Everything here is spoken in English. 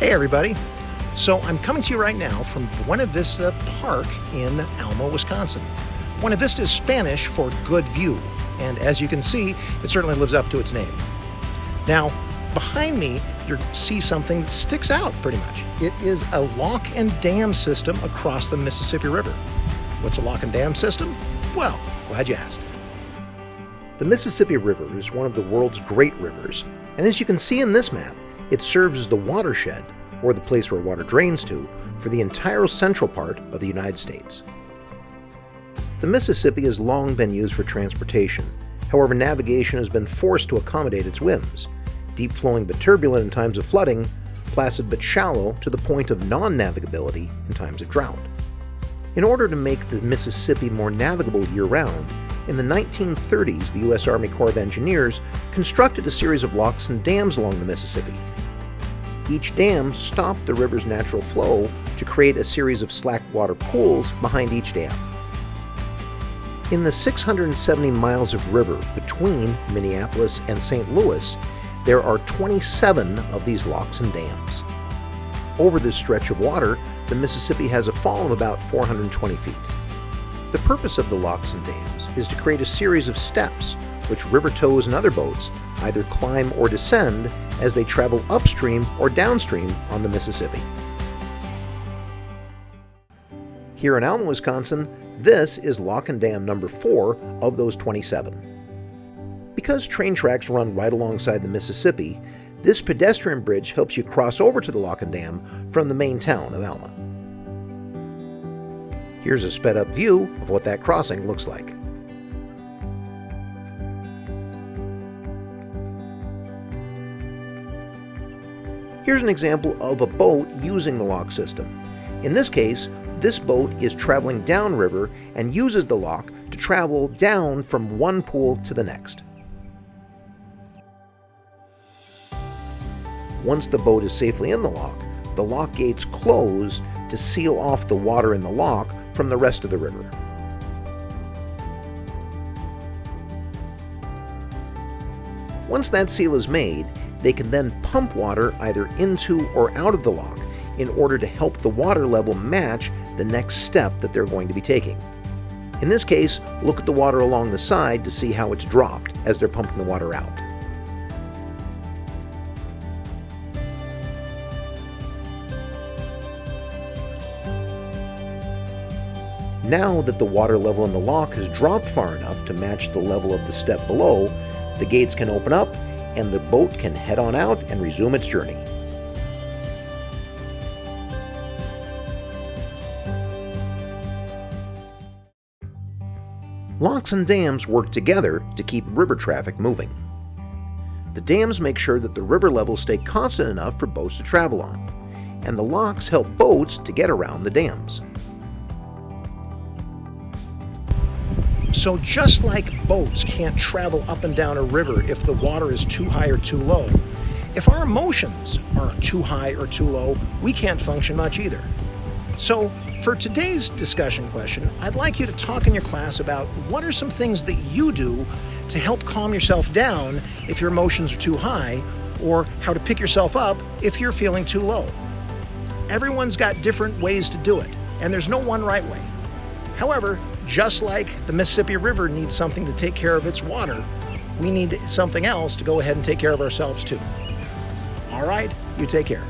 Hey everybody. So I'm coming to you right now from Buena Vista Park in Alma, Wisconsin. Buena Vista is Spanish for good view, and as you can see, it certainly lives up to its name. Now, behind me, you see something that sticks out pretty much. It is a lock and dam system across the Mississippi River. What's a lock and dam system? Well, glad you asked. The Mississippi River is one of the world's great rivers, and as you can see in this map, it serves as the watershed, or the place where water drains to, for the entire central part of the United States. The Mississippi has long been used for transportation. However, navigation has been forced to accommodate its whims. Deep flowing but turbulent in times of flooding, placid but shallow to the point of non-navigability in times of drought. In order to make the Mississippi more navigable year-round, in the 1930s the U.S. Army Corps of Engineers constructed a series of locks and dams along the Mississippi. Each dam stopped the river's natural flow to create a series of slack water pools behind each dam. In the 670 miles of river between Minneapolis and St. Louis, there are 27 of these locks and dams. Over this stretch of water, the Mississippi has a fall of about 420 feet. The purpose of the locks and dams is to create a series of steps which river tows and other boats either climb or descend as they travel upstream or downstream on the Mississippi. Here in Alma, Wisconsin, this is lock and dam number 4 of those 27. Because train tracks run right alongside the Mississippi, this pedestrian bridge helps you cross over to the lock and dam from the main town of Alma. Here's a sped up view of what that crossing looks like. Here's an example of a boat using the lock system. In this case, this boat is traveling downriver and uses the lock to travel down from one pool to the next. Once the boat is safely in the lock gates close to seal off the water in the lock from the rest of the river. Once that seal is made, they can then pump water either into or out of the lock in order to help the water level match the next step that they're going to be taking. In this case, look at the water along the side to see how it's dropped as they're pumping the water out. Now that the water level in the lock has dropped far enough to match the level of the step below, the gates can open up and the boat can head on out and resume its journey. Locks and dams work together to keep river traffic moving. The dams make sure that the river levels stay constant enough for boats to travel on, and the locks help boats to get around the dams. So just like boats can't travel up and down a river if the water is too high or too low, if our emotions are too high or too low, we can't function much either. So for today's discussion question, I'd like you to talk in your class about what are some things that you do to help calm yourself down if your emotions are too high, or how to pick yourself up if you're feeling too low. Everyone's got different ways to do it, and there's no one right way. However, just like the Mississippi River needs something to take care of its water, we need something else to go ahead and take care of ourselves too. All right, you take care.